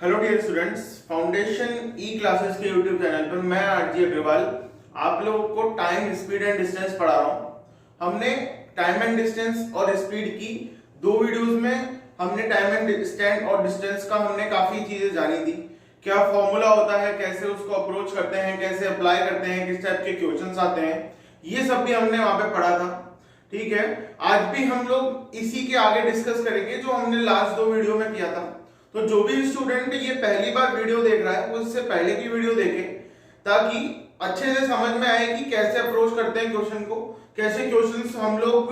Hello dear students, foundation ई classes के YouTube channel पर मैं आरजी अग्रवाल आप लोगों को टाइम, स्पीड एंड डिस्टेंस पढ़ा रहा हूं। हमने टाइम एंड डिस्टेंस और स्पीड की दो वीडियोस में हमने टाइम एंड डिस्टेंस और डिस्टेंस का हमने काफी चीजें जानी थी। क्या फॉर्मूला होता है, कैसे उसको अप्रोच करते हैं, कैसे अप्लाई करते हैं, किस टाइप के क्वेश्चंस आते हैं, ये सब भी हमने वहां पे पढ़ा था। ठीक है, आज भी हम लोग इसी के आगे डिस्कस करेंगे जो हमने लास्ट दो वीडियो में किया था। तो जो भी स्टूडेंट ये पहली बार वीडियो देख रहा है वो इससे पहले की वीडियो देखे ताकि अच्छे से समझ में आए कि कैसे अप्रोच करते हैं क्वेश्चन को, कैसे क्वेश्चंस हम लोग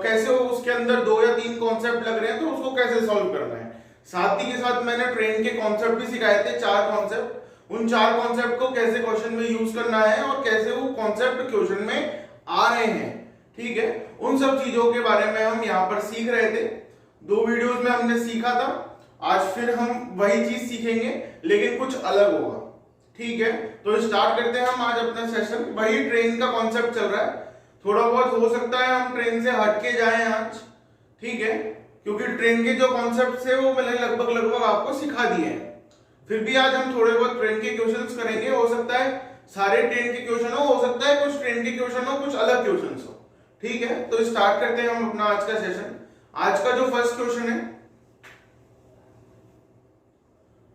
कैसे उसके अंदर 2 या 3 कॉन्सेप्ट लग रहे हैं तो उसको कैसे सॉल्व करना है। साथ ही के साथ मैंने ट्रेन के कॉन्सेप्ट भी सिखाए थे, 4 कॉन्सेप्ट। उन 4 कॉन्सेप्ट को कैसे क्वेश्चन में यूज करना है और कैसे वो कॉन्सेप्ट क्वेश्चन में आ रहे हैं। ठीक है, उन सब चीजों के बारे में हम यहाँ पर सीख रहे थे। 2 वीडियोस में हमने सीखा था, आज फिर हम वही चीज सीखेंगे लेकिन कुछ अलग होगा। ठीक है, तो स्टार्ट करते हैं हम आज अपना सेशन। वही ट्रेन का कॉन्सेप्ट चल रहा है, थोड़ा बहुत हो सकता है हम ट्रेन से हटके जाएं आज। ठीक है, क्योंकि ट्रेन के जो कॉन्सेप्ट है वो मैंने लगभग आपको सिखा दिए हैं। फिर भी आज हम थोड़े बहुत ट्रेन के क्वेश्चंस करेंगे। हो सकता है सारे ट्रेन के क्वेश्चन हो सकता है कुछ ट्रेन के क्वेश्चन हो, कुछ अलग क्वेश्चन हो। ठीक है, तो स्टार्ट करते हैं हम अपना आज का सेशन। आज का जो फर्स्ट क्वेश्चन है,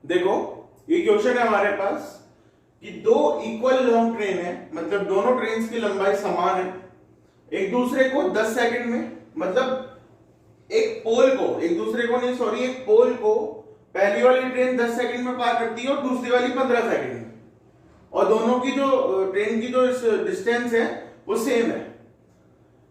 देखो ये क्वेश्चन है हमारे पास कि 2 इक्वल लॉन्ग ट्रेन है, मतलब दोनों ट्रेन की लंबाई समान है, एक दूसरे को 10 सेकंड में, मतलब एक पोल को पहली वाली ट्रेन 10 सेकंड में पार करती है और दूसरी वाली 15 सेकंड में, और दोनों की जो ट्रेन की जो डिस्टेंस है वो सेम है।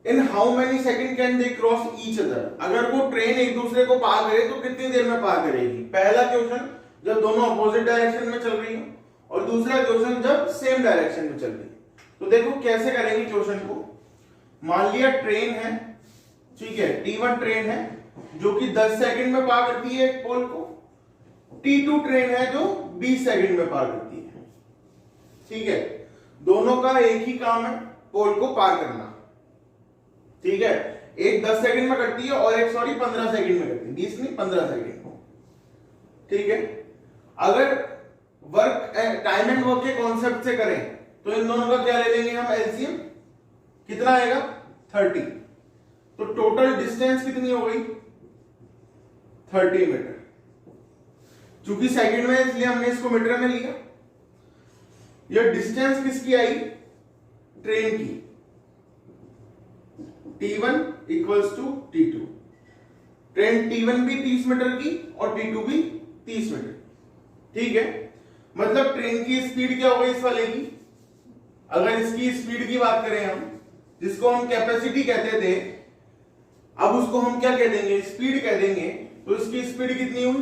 In how many second can they cross each other? अगर वो ट्रेन एक दूसरे को पार करे तो कितनी देर में पार करेगी? पहला क्वेश्चन जब दोनों अपोजिट डायरेक्शन में चल रही है और दूसरा क्वेश्चन जब सेम डायरेक्शन में चल रही है। तो देखो कैसे करेंगे क्वेश्चन को। मान लिया ट्रेन है, ठीक है, T1 ट्रेन है जो कि 10 सेकंड में पार करती है एक पोल को, T2 ट्रेन है जो 20 सेकंड में पार करती है। ठीक है, दोनों का एक ही काम है, पोल को पार करना। ठीक है, एक 10 सेकंड में करती है और एक 15 सेकंड में करती है, 20 नहीं 15 सेकंड। ठीक है, अगर वर्क टाइम एंड वर्क के कॉन्सेप्ट से करें तो इन दोनों का क्या ले लेंगे हम एलसीएम, कितना आएगा 30। तो टोटल डिस्टेंस कितनी हो गई 30 मीटर। चूंकि सेकंड में इसलिए हमने इसको मीटर में लिया। यह डिस्टेंस किसकी आई? ट्रेन की। T1 equals to T2। Train T1 भी 30 मीटर की और T2 भी 30 मीटर। ठीक है, मतलब ट्रेन की स्पीड क्या हो गई इस वाले की? अगर इसकी स्पीड की बात करें हम, जिसको हम कैपेसिटी कहते थे, अब उसको हम क्या कह देंगे? स्पीड कह देंगे। तो इसकी स्पीड कितनी हुई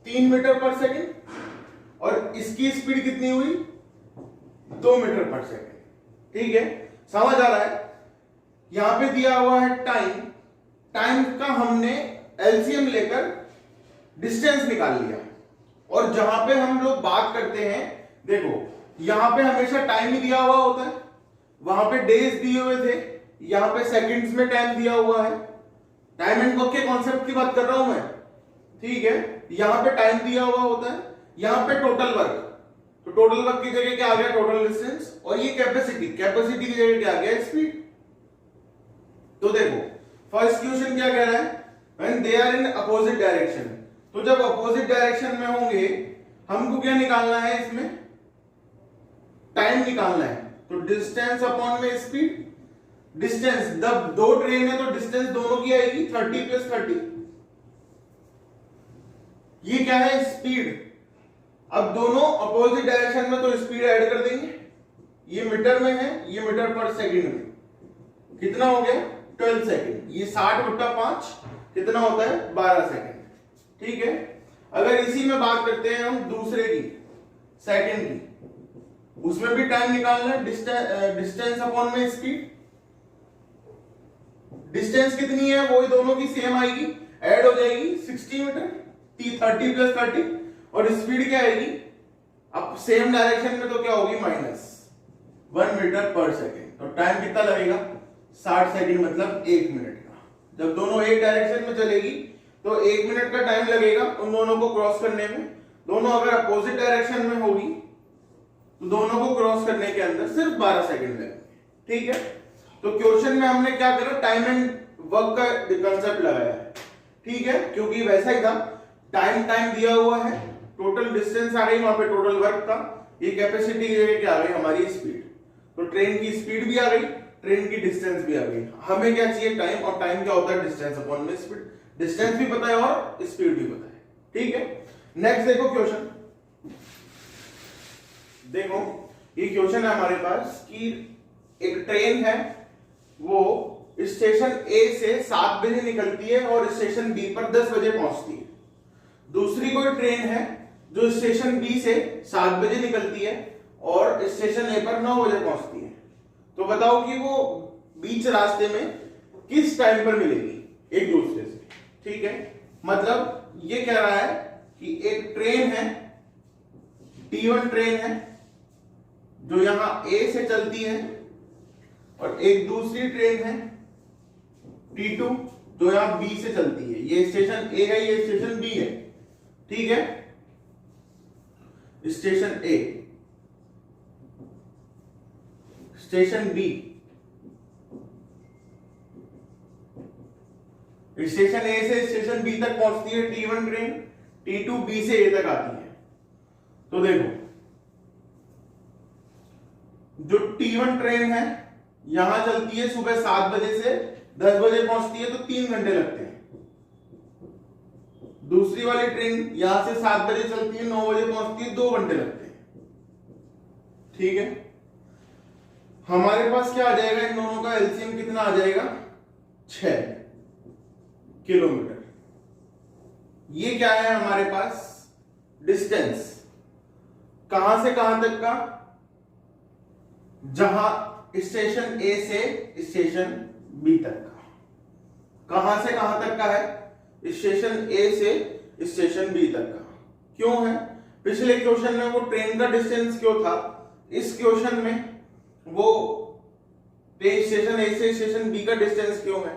3 मीटर पर सेकंड, और इसकी स्पीड कितनी हुई 2 मीटर पर सेकंड। ठीक है, समझ आ रहा है? यहां पे दिया हुआ है टाइम का हमने एलसीएम लेकर डिस्टेंस निकाल लिया। और जहां पे हम लोग बात करते हैं, देखो यहां पे हमेशा टाइम ही दिया हुआ होता है, वहां पे डेज दिए हुए थे, यहां पे सेकंड्स में टाइम दिया हुआ है। टाइम एंड वर्क के कॉन्सेप्ट की बात कर रहा हूं मैं। ठीक है, यहां पे टाइम दिया हुआ होता है, यहां पे टोटल वर्क। तो टोटल वर्क की जगह क्या आ गया? Total distance. और ये कैपेसिटी की जगह क्या आ गया? स्पीड। तो देखो फर्स्ट क्वेश्चन क्या कह रहा है? When they are in opposite direction. तो जब अपोजिट डायरेक्शन में होंगे हमको क्या निकालना है? इसमें टाइम निकालना है। तो डिस्टेंस अपॉन में स्पीड। डिस्टेंस जब 2 ट्रेन है तो डिस्टेंस दोनों की आएगी 30 + 30। ये क्या है? स्पीड। अब दोनों अपोजिट डायरेक्शन में तो स्पीड ऐड कर देंगे। ये मीटर में है, ये मीटर पर सेकंड में। कितना हो गया 12 सेकंड। ये 60/5 कितना होता है 12 सेकंड। ठीक है, अगर इसी में बात करते हैं हम दूसरे की, सेकंड की, उसमें भी टाइम निकालना है। डिस्टेंस अपॉन में स्पीड। डिस्टेंस कितनी है वही दोनों की सेम आएगी, ऐड हो जाएगी 60 मीटर, 30 + 30। और स्पीड क्या आएगी? अब सेम डायरेक्शन में तो क्या होगी? -1 मीटर पर सेकंड। तो टाइम कितना लगेगा 60 सेकंड, मतलब 1 मिनट का। जब दोनों एक डायरेक्शन में चलेगी तो 1 मिनट का टाइम लगेगा उन दोनों को क्रॉस करने में। दोनों अगर अपोजिट डायरेक्शन में होगी तो दोनों को क्रॉस करने के अंदर सिर्फ 12 सेकंड लगेंगे। ठीक है, तो क्वेश्चन में हमने क्या करा, टाइम एंड वर्क का कंसेप्ट लगाया है। ठीक है, क्योंकि वैसा ही था, टाइम दिया हुआ है, टोटल डिस्टेंस आ गई, वहां पे टोटल वर्क था, ये कैपेसिटी क्या आ गई हमारी स्पीड। तो ट्रेन की स्पीड भी आ गई, ट्रेन की डिस्टेंस भी आ गई। हमें क्या चाहिए, टाइम, और टाइम क्या होता है, डिस्टेंस अपॉन में स्पीड। डिस्टेंस भी पता है और स्पीड भी पता है। ठीक है, नेक्स्ट देखो क्वेश्चन। देखो ये क्वेश्चन है हमारे पास कि एक ट्रेन है, वो स्टेशन ए से 7 बजे निकलती है और स्टेशन बी पर 10 बजे पहुंचती है। दूसरी कोई ट्रेन है जो स्टेशन बी से 7 बजे निकलती है और स्टेशन ए पर 9 बजे पहुंचती है। तो बताओ कि वो बीच रास्ते में किस टाइम पर मिलेगी एक दूसरे से। ठीक है, मतलब ये कह रहा है कि एक ट्रेन है, T1 ट्रेन है जो यहां ए से चलती है, और एक दूसरी ट्रेन है T2 जो यहां बी से चलती है। ये स्टेशन ए है, ये स्टेशन बी है। ठीक है, स्टेशन ए, स्टेशन बी, स्टेशन ए से स्टेशन बी तक पहुंचती है T1 ट्रेन, T2 बी से ए तक आती है। तो देखो जो T1 ट्रेन है यहां चलती है सुबह 7 बजे से 10 बजे पहुंचती है, तो 3 घंटे लगते हैं। दूसरी वाली ट्रेन यहां से 7 बजे चलती है, 9 बजे पहुंचती है, 2 घंटे लगते हैं। ठीक है, हमारे पास क्या आ जाएगा, इन दोनों का एलसीएम कितना आ जाएगा, 6 किलोमीटर। ये क्या है हमारे पास, डिस्टेंस, कहां से कहां तक का, जहां स्टेशन ए से स्टेशन बी तक का। कहां से कहां तक का है, स्टेशन ए से स्टेशन बी तक का। क्यों है, पिछले क्वेश्चन में वो ट्रेन का डिस्टेंस क्यों था, इस क्वेश्चन में वो स्टेशन ए से स्टेशन बी का डिस्टेंस क्यों है।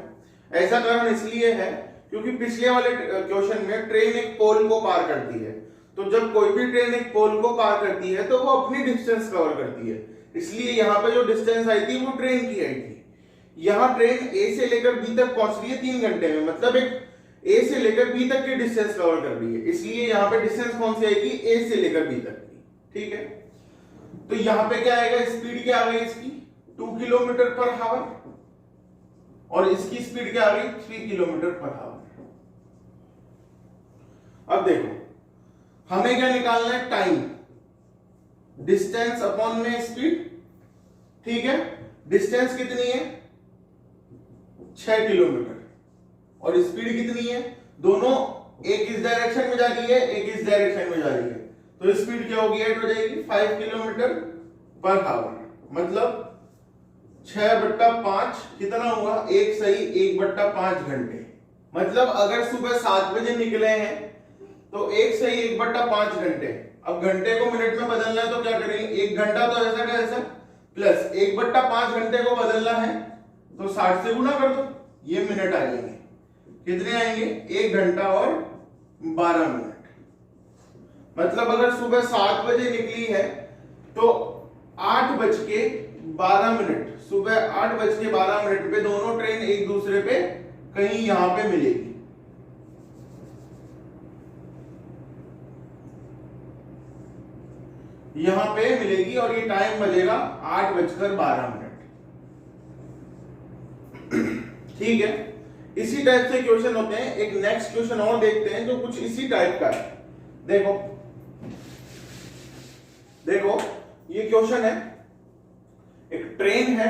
ऐसा कारण इसलिए है क्योंकि पिछले वाले क्वेश्चन में ट्रेन एक पोल को पार करती है, तो जब कोई भी ट्रेन एक पोल को पार करती है तो वो अपनी डिस्टेंस कवर करती है। इसलिए यहां पे जो डिस्टेंस आई थी वो ट्रेन की आई थी। यहां ट्रेन ए से लेकर बी तक पहुंच रही है 3 घंटे में, मतलब एक ए से लेकर बी तक की डिस्टेंस कवर कर रही है। इसलिए यहां पे डिस्टेंस कौन सी आएगी, ए से लेकर बी तक की। ठीक है, तो यहां पे क्या आएगा, स्पीड क्या आ गई इसकी 2 किलोमीटर पर आवर, और इसकी स्पीड क्या आ गई 3 किलोमीटर पर आवर। अब देखो हमें क्या निकालना है, टाइम, डिस्टेंस अपॉन में स्पीड। ठीक है, डिस्टेंस कितनी है 6 किलोमीटर, और स्पीड कितनी है, दोनों एक इस डायरेक्शन में जा रही है, एक इस डायरेक्शन में जा रही है, तो स्पीड क्या होगी, ऐड हो जाएगी 5 किलोमीटर पर आवर। मतलब 6/5 कितना हुआ, 1 सही 1/5 घंटे। मतलब अगर सुबह 7 बजे निकले हैं तो 1 सही 1/5 घंटे। अब घंटे को मिनट में बदलना है तो क्या करेंगे, 1 घंटा तो ऐसा का ऐसा, प्लस 1/5 घंटे को बदलना है तो 60 से गुना कर दो, ये मिनट आ जाएंगे। कितने आएंगे, 1 घंटा और 12 मिनट। मतलब अगर सुबह 7 बजे निकली है तो 8:12, सुबह 8:12 पे दोनों ट्रेन एक दूसरे पे कहीं यहां पे मिलेगी। यहां पे मिलेगी और ये टाइम बजेगा 8:12। ठीक है, इसी टाइप से क्वेश्चन होते हैं। एक नेक्स्ट क्वेश्चन और देखते हैं जो कुछ इसी टाइप का है। देखो देखो ये क्वेश्चन है, एक ट्रेन है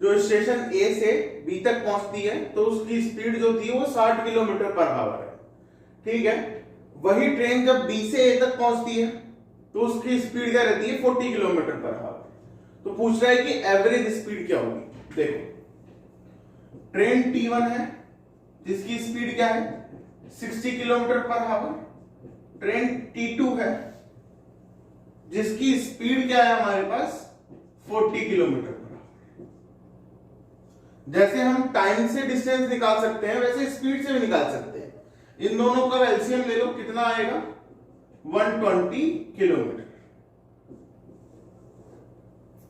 जो स्टेशन ए से बी तक पहुंचती है, तो उसकी स्पीड जो थी वो 60 किलोमीटर पर आवर है। ठीक है, वही ट्रेन जब बी से ए तक पहुंचती है तो उसकी स्पीड क्या रहती है 40 किलोमीटर पर आवर। तो पूछ रहा है कि एवरेज स्पीड क्या होगी। देखो ट्रेन T1 है जिसकी स्पीड क्या है 60 kilometre per hour, train T2 है जिसकी स्पीड क्या है हमारे पास 40 किलोमीटर पर आवर। जैसे हम टाइम से डिस्टेंस निकाल सकते हैं वैसे स्पीड से भी निकाल सकते हैं। इन दोनों का एलसीएम ले लो, कितना आएगा 120 किलोमीटर।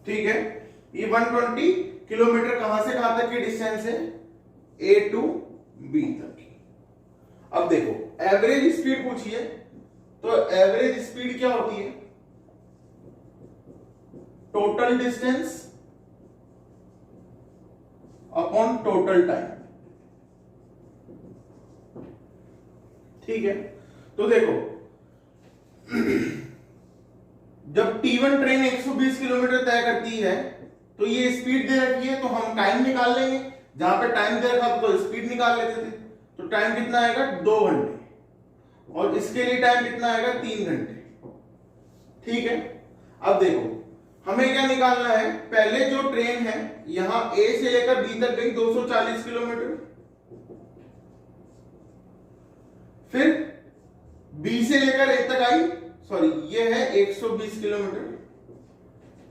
ठीक है, ये 120 किलोमीटर कहां से कहां तक की डिस्टेंस है, ए टू बी तक की। अब देखो एवरेज स्पीड पूछिए, तो एवरेज स्पीड क्या होती है, total distance upon total time. ठीक है, तो देखो जब T1 ट्रेन 120 किलोमीटर तय करती है तो ये स्पीड दे रखी है, तो हम टाइम निकाल लेंगे, जहां पे टाइम दे रखा तो स्पीड निकाल लेते थे। तो टाइम कितना आएगा 2 घंटे, और इसके लिए टाइम कितना आएगा 3 घंटे। ठीक है, अब देखो हमें क्या निकालना है, पहले जो ट्रेन है यहां ए से लेकर बी तक गई 240 किलोमीटर, फिर बी से लेकर ए तक आई, सॉरी ये है 120 किलोमीटर,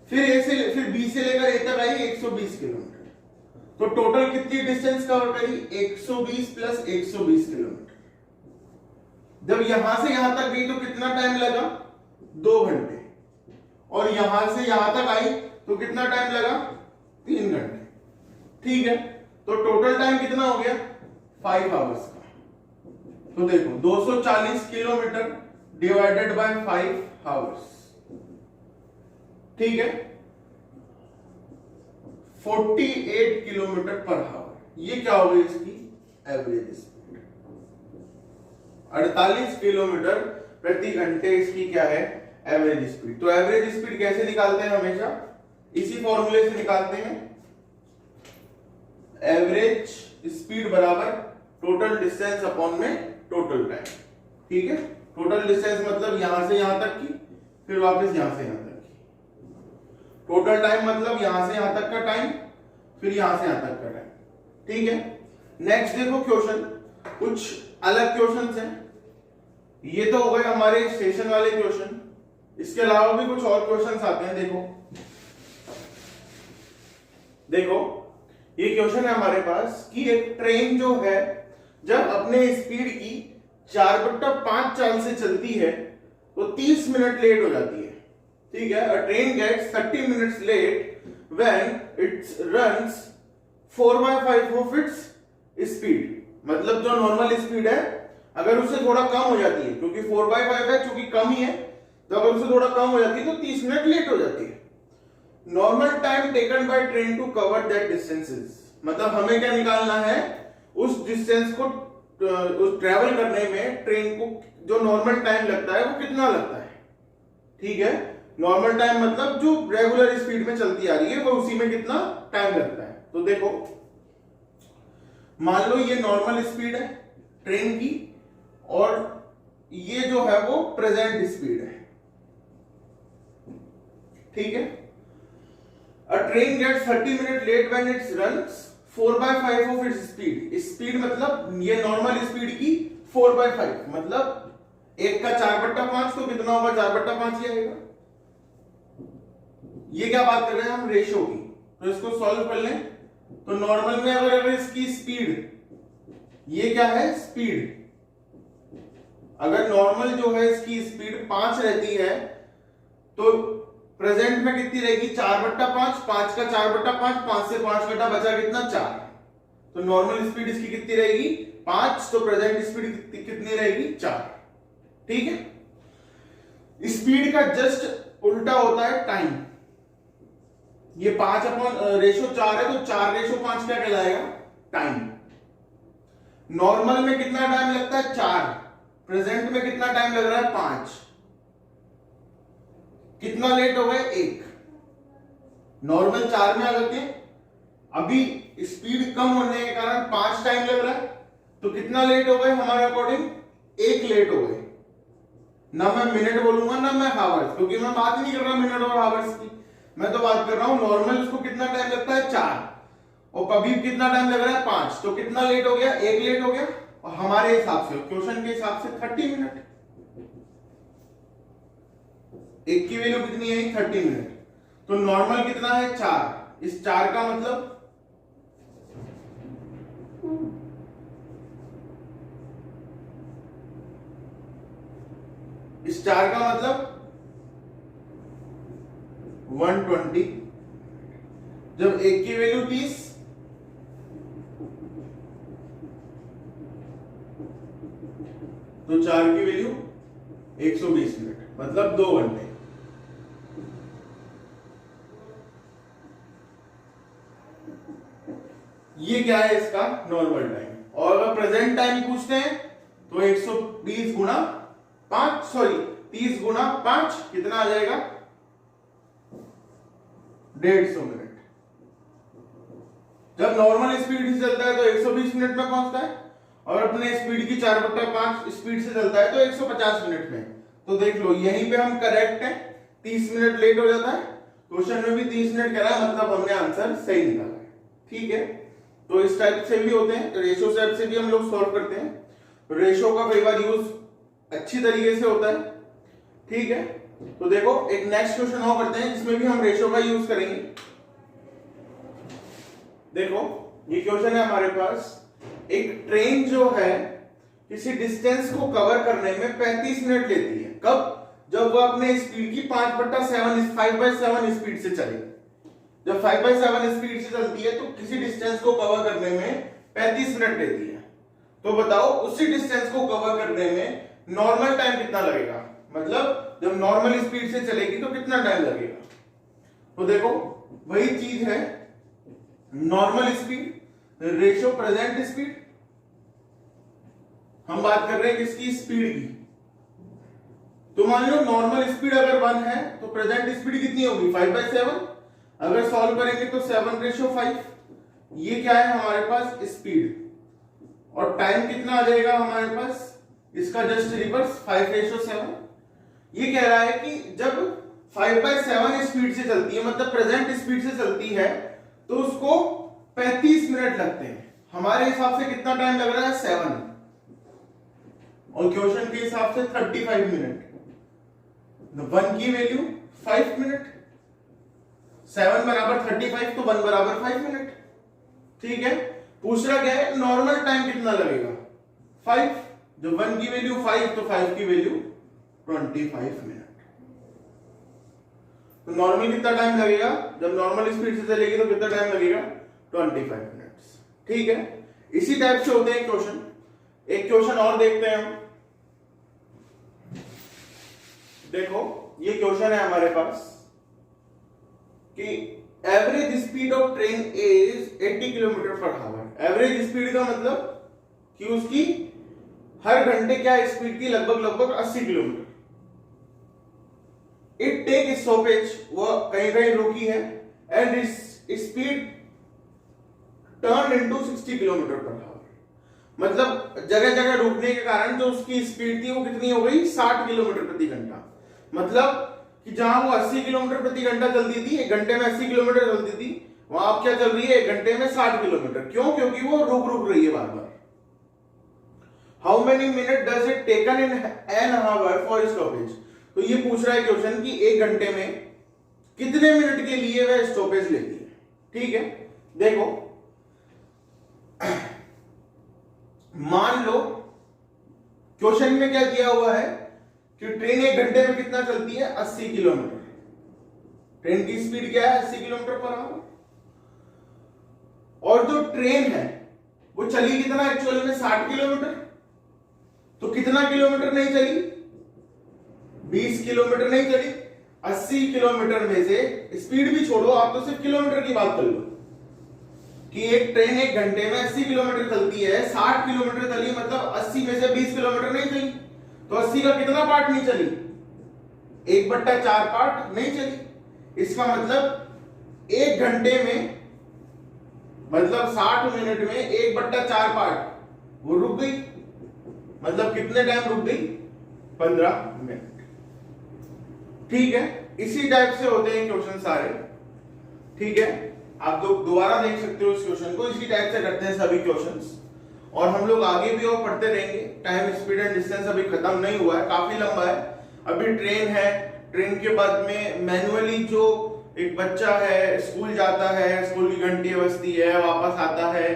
फिर बी से लेकर ए तक आई 120 किलोमीटर। तो टोटल कितनी डिस्टेंस कवर करी, 120 प्लस 120 किलोमीटर। जब यहां से यहां तक गई तो कितना टाइम लगा, 2 घंटे, और यहां से यहां तक आई तो कितना टाइम लगा, 3 घंटे। ठीक है, तो टोटल टाइम कितना हो गया 5 आवर्स का। तो देखो 240 किलोमीटर डिवाइडेड बाय 5 आवर्स, ठीक है, 48 किलोमीटर पर आवर। ये क्या हो गई इसकी एवरेज स्पीड, 48 किलोमीटर प्रति घंटे इसकी क्या है एवरेज स्पीड। तो एवरेज स्पीड कैसे निकालते हैं, हमेशा इसी फॉर्मूले से निकालते हैं, एवरेज स्पीड बराबर टोटल डिस्टेंस अपॉन में टोटल टाइम। ठीक है, टोटल डिस्टेंस मतलब यहां से यहां तक की, फिर वापस यहां से यहां तक की। टोटल टाइम मतलब यहां से यहां तक का टाइम, फिर यहां से यहां तक का टाइम। ठीक है, नेक्स्ट देखो क्वेश्चन, कुछ अलग क्वेश्चंस हैं। ये तो हो गए हमारे स्टेशन वाले क्वेश्चन, इसके अलावा भी कुछ और क्वेश्चंस आते हैं। देखो ये क्वेश्चन है हमारे पास कि एक ट्रेन जो है जब अपने स्पीड की 4/5 चाल से चलती है तो 30 मिनट लेट हो जाती है। ठीक है, a train gets 30 minutes late when it runs 4/5 of its speed. मतलब जो नॉर्मल स्पीड है अगर उससे थोड़ा कम हो जाती है, क्योंकि 4/5 है चूंकि कम ही है, तो अगर उससे थोड़ा कम हो जाती है तो 30 मिनट लेट हो जाती है। Normal time taken by train to cover that distances, मतलब हमें क्या निकालना है, उस डिस्टेंस को उस ट्रेवल करने में ट्रेन को जो नॉर्मल टाइम लगता है वो कितना लगता है। ठीक है, नॉर्मल टाइम मतलब जो रेगुलर स्पीड में चलती आ रही है वो उसी में कितना टाइम लगता है। तो देखो मान लो ये नॉर्मल स्पीड है ट्रेन की, और ये जो है वो प्रेजेंट स्पीड है। ठीक है, a train gets 30 minute late when its runs 4/5 of its speed. Speed मतलब ये नॉर्मल स्पीड की 4/5, मतलब 1 का 4/5, तो कितना होगा 4/5 ही आएगा। ये क्या बात कर रहे हैं हम, रेशियो की। तो इसको सॉल्व कर लें, तो नॉर्मल में अगर इसकी स्पीड, ये क्या है स्पीड, अगर नॉर्मल जो है इसकी स्पीड 5 रहती है तो प्रेजेंट में कितनी रहेगी 4/5, 5 का 4/5, 5 से 5 घटा बचा कितना 4, तो नॉर्मल स्पीड इसकी कितनी रहेगी 5, तो प्रेजेंट स्पीड कितनी रहेगी 4। ठीक है, स्पीड का जस्ट उल्टा होता है टाइम। ये 5 अपॉन रेशो 4 है, तो 4/5 क्या कहलाएगा टाइम। नॉर्मल में कितना टाइम लगता है 4, प्रेजेंट में कितना टाइम लग रहा है 5, कितना लेट हो गए 1। नॉर्मल 4 में आ जाते हैं, अभी स्पीड कम होने के कारण 5 टाइम लग रहा है, तो कितना लेट हो गए हमारे अकॉर्डिंग 1 लेट हो गए। ना मैं मिनट बोलूंगा ना मैं हावर्स, क्योंकि मैं बात नहीं कर रहा मिनट और हावर्स की, मैं तो बात कर रहा हूं नॉर्मल उसको कितना टाइम लगता है 4, और अभी कितना टाइम लग रहा है 5, तो कितना लेट हो गया 1 लेट हो गया। और हमारे हिसाब से क्वेश्चन के हिसाब से 30 मिनट, एक की वैल्यू कितनी है 30 मिनट, तो नॉर्मल कितना है 4, इस 4 का मतलब इस 4 का मतलब 120, जब 1 की वैल्यू 30, तो 4 की वैल्यू 120 मिनट, मतलब 2 घंटे। ये क्या है इसका नॉर्मल टाइम। और अगर प्रेजेंट टाइम पूछते हैं तो 120 गुना 5, सॉरी 30 गुना 5 कितना आ जाएगा, 150 मिनट। जब नॉर्मल स्पीड से चलता है तो 120 मिनट में पहुंचता है, और अपने स्पीड की 4/5 स्पीड से चलता है तो 150 मिनट में। तो देख लो यहीं पे हम करेक्ट है, 30 मिनट लेट हो जाता है, क्वेश्चन में भी 30 मिनट कह रहा है, मतलब हमने आंसर सही निकाला है। ठीक है, तो इस टाइप से भी होते हैं, रेशो टाइप से भी हम लोग सॉल्व करते हैं। रेशो का कई बार यूज अच्छी तरीके से होता है। ठीक है, तो देखो एक नेक्स्ट क्वेश्चन और करते हैं जिसमें भी हम रेशो का यूज करेंगे। देखो ये क्वेश्चन है हमारे पास, एक ट्रेन जो है किसी डिस्टेंस को कवर करने में 35 मिनट लेती है। कब? जब वो अपने स्पीड की 5/7 स्पीड से चले। जब 5/7 स्पीड से चलती है तो किसी डिस्टेंस को कवर करने में 35 मिनट लेती है। तो बताओ उसी डिस्टेंस को कवर करने में नॉर्मल टाइम कितना लगेगा, मतलब जब नॉर्मल स्पीड से चलेगी तो कितना टाइम लगेगा। तो देखो वही चीज है, normal speed ratio present speed. हम बात कर रहे हैं किसकी, स्पीड की। तो मान लो नॉर्मल स्पीड अगर 1 है तो प्रेजेंट स्पीड कितनी होगी, 5/7। अगर सॉल्व करेंगे तो 7/5। ये क्या है हमारे पास, स्पीड। और टाइम कितना आ जाएगा हमारे पास, इसका जस्ट रिवर्स 5/7। ये कह रहा है कि जब 5/7 स्पीड से चलती है, मतलब प्रेजेंट स्पीड से चलती है, तो उसको 35 मिनट लगते हैं। हमारे हिसाब से कितना टाइम लग रहा है, 7, और क्वेश्चन के हिसाब से 35 मिनट। 1 की वैल्यू 5 मिनट, 7 बराबर 35 तो 1 बराबर 5 मिनट। ठीक है, पूछ रहा क्या है, नॉर्मल टाइम कितना लगेगा, 5। जब 1 की वैल्यू 5 तो 5 की वैल्यू 25 मिनट। तो नॉर्मल कितना टाइम लगेगा, जब नॉर्मल स्पीड से चलेगी तो कितना टाइम लगेगा, 25 मिनट्स। ठीक है, इसी टाइप से होते हैं क्वेश्चन। एक क्वेश्चन और देखते हैं हम। देखो ये क्वेश्चन है हमारे पास कि average speed of train is 80 kilometre per hour. Average speed का मतलब कि उसकी हर घंटे क्या स्पीड की, लगभग 80 किलोमीटर। इट टेक स्टॉपेज, वो कहीं कहीं रुकी है, and speed turn into 60 kilometre per hour. मतलब जगह जगह रुकने के कारण जो उसकी स्पीड थी वो कितनी हो गई, 60 किलोमीटर प्रति घंटा। मतलब कि जहां वो 80 किलोमीटर प्रति घंटा चलती थी, 1 घंटे में 80 किलोमीटर चलती थी, वहां अब क्या चल रही है, 1 घंटे में 60 किलोमीटर। क्यों? क्योंकि वो रुक रही है बार बार। How many minute does it taken in an hour for stoppage. तो ये पूछ रहा है क्वेश्चन कि 1 घंटे में कितने मिनट के लिए वह स्टॉपेज लेती है। ठीक है, देखो मान लो क्वेश्चन में क्या दिया हुआ है कि ट्रेन 1 घंटे में कितना चलती है, 80 किलोमीटर। ट्रेन की स्पीड क्या है, 80 किलोमीटर पर आवर। और जो ट्रेन है वो चली कितना एक्चुअल में, 60 किलोमीटर। तो कितना किलोमीटर नहीं चली, 20 किलोमीटर नहीं चली। 80 किलोमीटर में से स्पीड भी छोड़ो, आप तो सिर्फ किलोमीटर की बात कर लो कि एक ट्रेन 1 घंटे में 80 किलोमीटर चलती है, 60 किलोमीटर चली, मतलब 80 में से 20 किलोमीटर नहीं चली। तो 80 का कितना पार्ट नहीं चली, 1/4 पार्ट नहीं चली। इसका मतलब 1 घंटे में, मतलब 60 मिनट में 1/4 पार्ट वो रुक गई। मतलब कितने टाइम रुक गई, 15 मिनट। ठीक है, इसी टाइप से होते हैं क्वेश्चन सारे। ठीक है, आप लोग दोबारा देख सकते हो इस क्वेश्चन को। इसी टाइप से करते हैं सभी क्वेश्चंस, और हम लोग आगे भी और पढ़ते रहेंगे। टाइम स्पीड एंड डिस्टेंस अभी खत्म नहीं हुआ है, काफी लंबा है। अभी ट्रेन है, ट्रेन के बाद में मैनुअली जो एक बच्चा है स्कूल जाता है, स्कूल की घंटी बजती है, वापस आता है।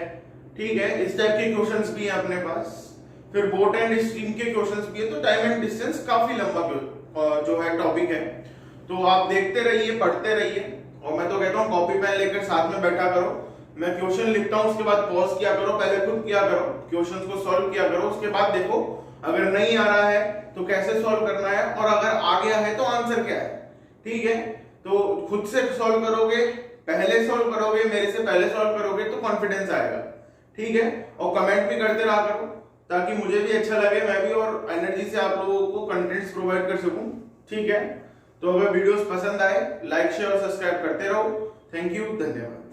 ठीक है, इस टाइप के क्वेश्चंस भी हैं अपने पास। फिर बोट एंड स्ट्रीम के क्वेश्चंस भी है। तो टाइम एंड डिस्टेंस काफी लंबा टॉपिक है। तो आप देखते रहिए, पढ़ते रहिए, और मैं तो कहता हूँ कॉपी पेन लेकर साथ में बैठा करो। मैं क्वेश्चन लिखता हूँ, उसके बाद पॉज किया करो, पहले खुद किया करो, क्वेश्चंस को सॉल्व किया करो, उसके बाद देखो अगर नहीं आ रहा है तो कैसे सॉल्व करना है, और अगर आ गया है तो आंसर क्या है। ठीक है, तो खुद से सॉल्व करोगे, पहले सॉल्व करोगे, मेरे से पहले सॉल्व करोगे तो कॉन्फिडेंस आएगा। ठीक है, और कमेंट भी करते रहा करो ताकि मुझे भी अच्छा लगे, मैं भी और एनर्जी से आप लोगों को कंटेंट्स प्रोवाइड कर सकूं। ठीक है, तो अगर वीडियोस पसंद आए लाइक शेयर और सब्सक्राइब करते रहो। थैंक यू, धन्यवाद।